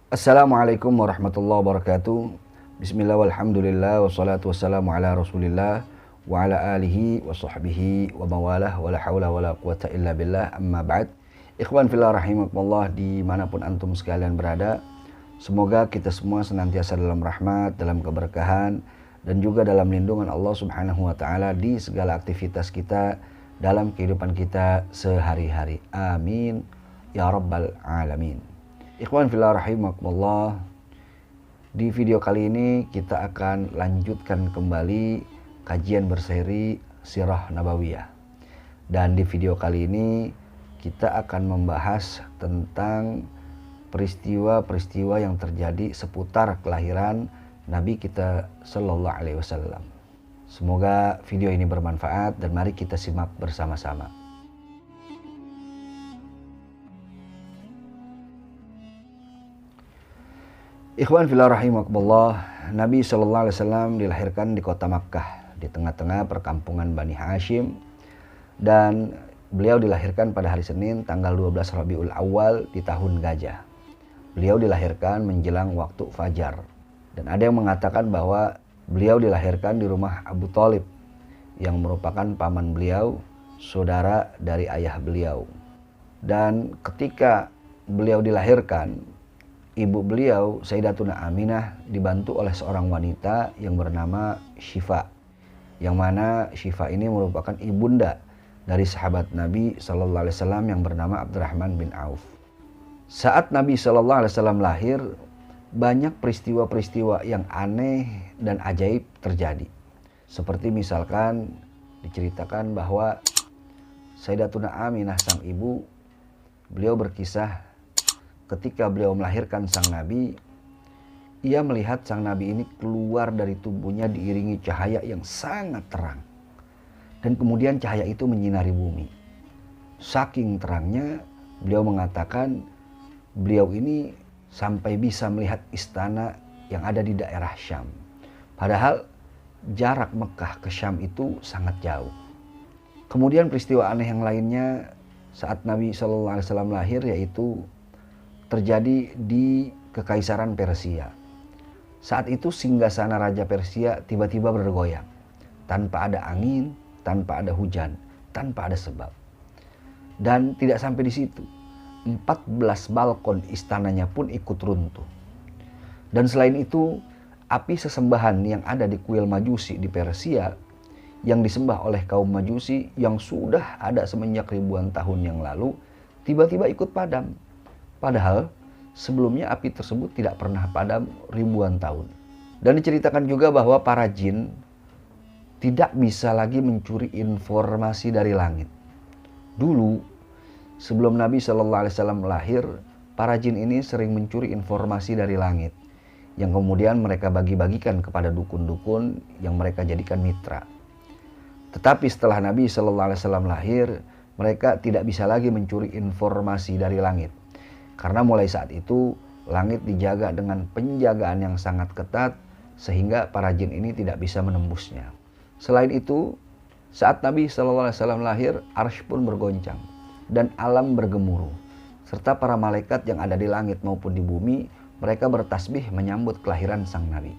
Assalamualaikum warahmatullahi wabarakatuh. Bismillah walhamdulillah wassalatu wassalamu ala rasulillah wa ala alihi wa sahbihi wa mawalah wa la hawla wa la quwata illa billah, amma ba'd. Ikhwan fillah rahimakumullah, dimanapun antum sekalian berada, semoga kita semua senantiasa dalam rahmat, dalam keberkahan, dan juga dalam lindungan Allah subhanahu wa ta'ala di segala aktivitas kita dalam kehidupan kita sehari-hari. Amin ya rabbal alamin. Ikhwan fillah rahimakumullah, di video kali ini kita akan lanjutkan kembali kajian berseri Sirah Nabawiyah. Dan di video kali ini kita akan membahas tentang peristiwa-peristiwa yang terjadi seputar kelahiran Nabi kita Sallallahu Alaihi Wasallam. Semoga video ini bermanfaat dan mari kita simak bersama-sama. Ikhwan fillah rahimakumullah, Nabi Sallallahu Alaihi Wasallam dilahirkan di kota Makkah, di tengah-tengah perkampungan Bani Hashim, dan beliau dilahirkan pada hari Senin tanggal 12 Rabiul Awal di tahun Gajah. Beliau dilahirkan menjelang waktu fajar, dan ada yang mengatakan bahwa beliau dilahirkan di rumah Abu Thalib yang merupakan paman beliau, saudara dari ayah beliau. Dan ketika beliau dilahirkan, ibu beliau Sayyidatuna Aminah dibantu oleh seorang wanita yang bernama Syifa, yang mana Syifa ini merupakan ibunda dari sahabat Nabi Sallallahu Alaihi Wasallam yang bernama Abdurrahman bin Auf. Saat Nabi Sallallahu Alaihi Wasallam lahir, banyak peristiwa-peristiwa yang aneh dan ajaib terjadi. Seperti misalkan diceritakan bahwa Sayyidatuna Aminah sang ibu, beliau berkisah ketika beliau melahirkan sang Nabi, ia melihat sang Nabi ini keluar dari tubuhnya diiringi cahaya yang sangat terang. Dan kemudian cahaya itu menyinari bumi. Saking terangnya, beliau mengatakan beliau ini sampai bisa melihat istana yang ada di daerah Syam. Padahal jarak Mekah ke Syam itu sangat jauh. Kemudian peristiwa aneh yang lainnya saat Nabi SAW lahir, yaitu terjadi di Kekaisaran Persia. Saat itu singgasana Raja Persia tiba-tiba bergoyang, tanpa ada angin, tanpa ada hujan, tanpa ada sebab. Dan tidak sampai di situ, 14 balkon istananya pun ikut runtuh. Dan selain itu, api sesembahan yang ada di kuil Majusi di Persia, yang disembah oleh kaum Majusi yang sudah ada semenjak ribuan tahun yang lalu, tiba-tiba ikut padam. Padahal sebelumnya api tersebut tidak pernah padam ribuan tahun. Dan diceritakan juga bahwa para jin tidak bisa lagi mencuri informasi dari langit. Dulu sebelum Nabi Sallallahu Alaihi Wasallam lahir, para jin ini sering mencuri informasi dari langit, yang kemudian mereka bagi-bagikan kepada dukun-dukun yang mereka jadikan mitra. Tetapi setelah Nabi Sallallahu Alaihi Wasallam lahir, mereka tidak bisa lagi mencuri informasi dari langit. Karena mulai saat itu langit dijaga dengan penjagaan yang sangat ketat, sehingga para jin ini tidak bisa menembusnya. Selain itu, saat Nabi Sallallahu Alaihi Wasallam lahir, arsy pun bergoncang dan alam bergemuruh, serta para malaikat yang ada di langit maupun di bumi, mereka bertasbih menyambut kelahiran sang Nabi.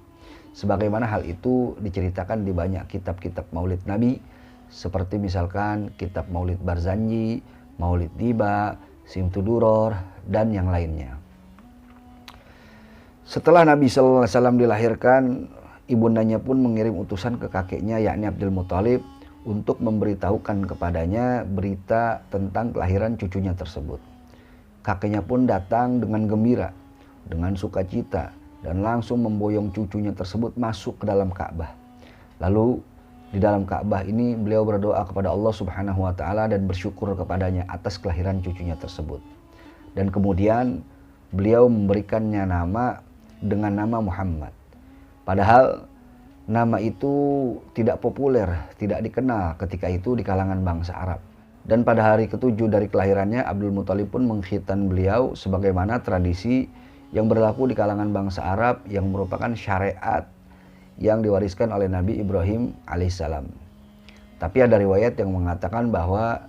Sebagaimana hal itu diceritakan di banyak kitab-kitab Maulid Nabi, seperti misalkan kitab Maulid Barzanji, Maulid Diba, Simtuduror, dan yang lainnya. Setelah Nabi Sallallahu Alaihi Wasallam dilahirkan, ibundanya pun mengirim utusan ke kakeknya, yakni Abdul Muthalib, untuk memberitahukan kepadanya berita tentang kelahiran cucunya tersebut. Kakeknya pun datang dengan gembira, dengan sukacita, dan langsung memboyong cucunya tersebut masuk ke dalam Ka'bah. Lalu di dalam Ka'bah ini beliau berdoa kepada Allah Subhanahu wa Ta'ala dan bersyukur kepadanya atas kelahiran cucunya tersebut. Dan kemudian beliau memberikannya nama dengan nama Muhammad. Padahal nama itu tidak populer, tidak dikenal ketika itu di kalangan bangsa Arab. Dan pada hari ke-7 dari kelahirannya, Abdul Muthalib pun mengkhitan beliau sebagaimana tradisi yang berlaku di kalangan bangsa Arab, yang merupakan syariat yang diwariskan oleh Nabi Ibrahim alaihissalam. Tapi ada riwayat yang mengatakan bahwa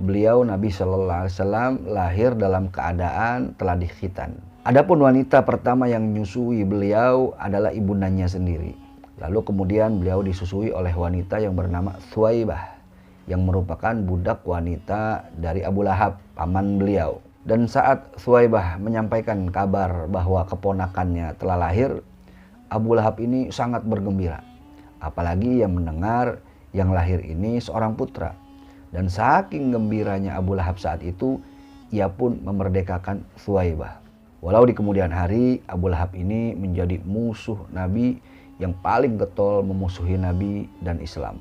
beliau Nabi Shallallahu Alaihi Wasallam lahir dalam keadaan telah dikhitan. Adapun wanita pertama yang menyusui beliau adalah ibundanya sendiri. Lalu kemudian beliau disusui oleh wanita yang bernama Thuwaibah, yang merupakan budak wanita dari Abu Lahab, paman beliau. Dan saat Thuwaibah menyampaikan kabar bahwa keponakannya telah lahir, Abu Lahab ini sangat bergembira. Apalagi yang mendengar yang lahir ini seorang putra. Dan saking gembiranya Abu Lahab saat itu, ia pun memerdekakan Thuwaibah. Walau di kemudian hari Abu Lahab ini menjadi musuh Nabi yang paling getol memusuhi Nabi dan Islam.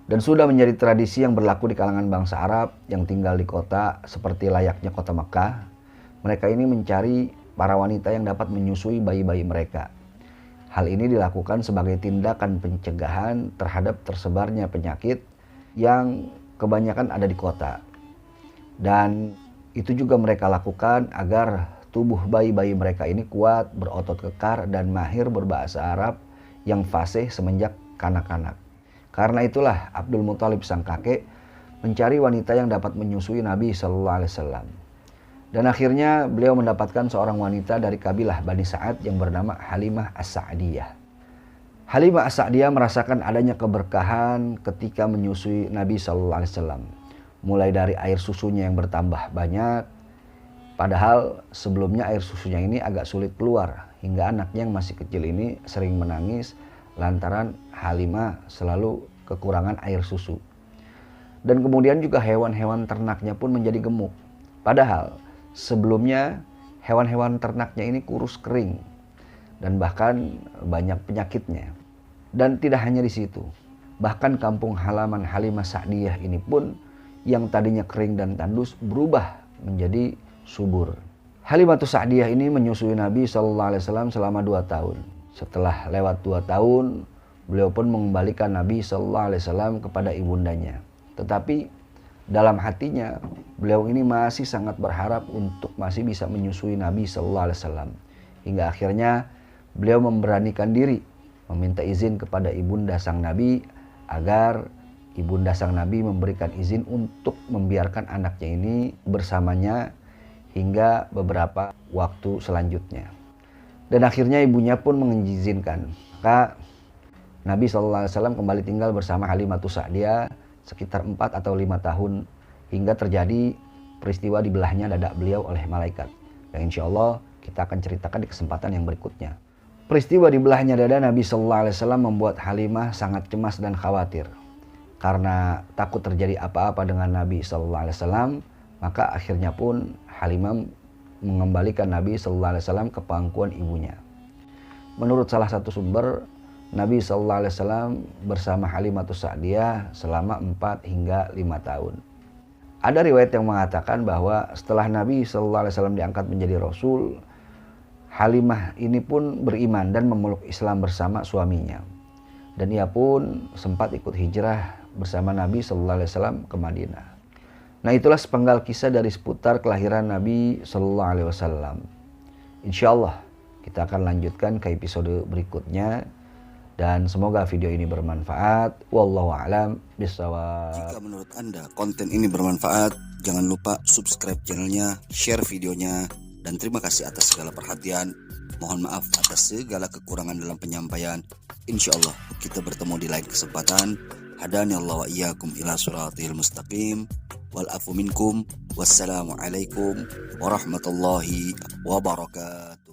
Dan sudah menjadi tradisi yang berlaku di kalangan bangsa Arab yang tinggal di kota seperti layaknya kota Mekah. Mereka ini mencari para wanita yang dapat menyusui bayi-bayi mereka. Hal ini dilakukan sebagai tindakan pencegahan terhadap tersebarnya penyakit yang kebanyakan ada di kota. Dan itu juga mereka lakukan agar tubuh bayi-bayi mereka ini kuat, berotot kekar, dan mahir berbahasa Arab yang fasih semenjak kanak-kanak. Karena itulah Abdul Muthalib sang kakek mencari wanita yang dapat menyusui Nabi Shallallahu Alaihi Wasallam. Dan akhirnya beliau mendapatkan seorang wanita dari kabilah Bani Sa'ad yang bernama Halimah As-Sa'diyah. Halimah As-Sa'diyah merasakan adanya keberkahan ketika menyusui Nabi Shallallahu Alaihi Wasallam. Mulai dari air susunya yang bertambah banyak, padahal sebelumnya air susunya ini agak sulit keluar, hingga anaknya yang masih kecil ini sering menangis lantaran Halimah selalu kekurangan air susu. Dan kemudian juga hewan-hewan ternaknya pun menjadi gemuk. Padahal sebelumnya hewan-hewan ternaknya ini kurus kering dan bahkan banyak penyakitnya. Dan tidak hanya di situ, bahkan kampung halaman Halimah Sa'diyah ini pun yang tadinya kering dan tandus berubah menjadi subur. Halimah Sa'diyah ini menyusui Nabi Shallallahu Alaihi Wasallam selama 2 tahun. Setelah lewat 2 tahun, beliau pun mengembalikan Nabi Shallallahu Alaihi Wasallam kepada ibundanya. Tetapi dalam hatinya, beliau ini masih sangat berharap untuk masih bisa menyusui Nabi Shallallahu Alaihi Wasallam. Hingga akhirnya beliau memberanikan diri meminta izin kepada ibunda sang Nabi agar ibunda sang Nabi memberikan izin untuk membiarkan anaknya ini bersamanya hingga beberapa waktu selanjutnya. Dan akhirnya ibunya pun mengizinkan. Maka Nabi SAW kembali tinggal bersama Halimah Sa'diyah sekitar 4 atau 5 tahun hingga terjadi peristiwa dibelahnya dada beliau oleh malaikat. Yang insya Allah kita akan ceritakan di kesempatan yang berikutnya. Peristiwa dibelahnya dada Nabi SAW membuat Halimah sangat cemas dan khawatir. Karena takut terjadi apa-apa dengan Nabi SAW, maka akhirnya pun Halimah mengembalikan Nabi SAW ke pangkuan ibunya. Menurut salah satu sumber, Nabi SAW bersama Halimah Sa'diyah selama 4 hingga 5 tahun. Ada riwayat yang mengatakan bahwa setelah Nabi SAW diangkat menjadi Rasul, Halimah ini pun beriman dan memeluk Islam bersama suaminya. Dan ia pun sempat ikut hijrah bersama Nabi SAW ke Madinah. Nah, itulah sepenggal kisah dari seputar kelahiran Nabi SAW. Insya Allah kita akan lanjutkan ke episode berikutnya. Dan semoga video ini bermanfaat. Wallahu a'lam bishawab. Jika menurut Anda konten ini bermanfaat, jangan lupa subscribe channelnya, share videonya, dan terima kasih atas segala perhatian. Mohon maaf atas segala kekurangan dalam penyampaian. Insya Allah kita bertemu di lain kesempatan. Hadani Allah wa iyyakum ila siratil mustaqim. Wal afu minkum. Wassalamualaikum warahmatullahi wabarakatuh.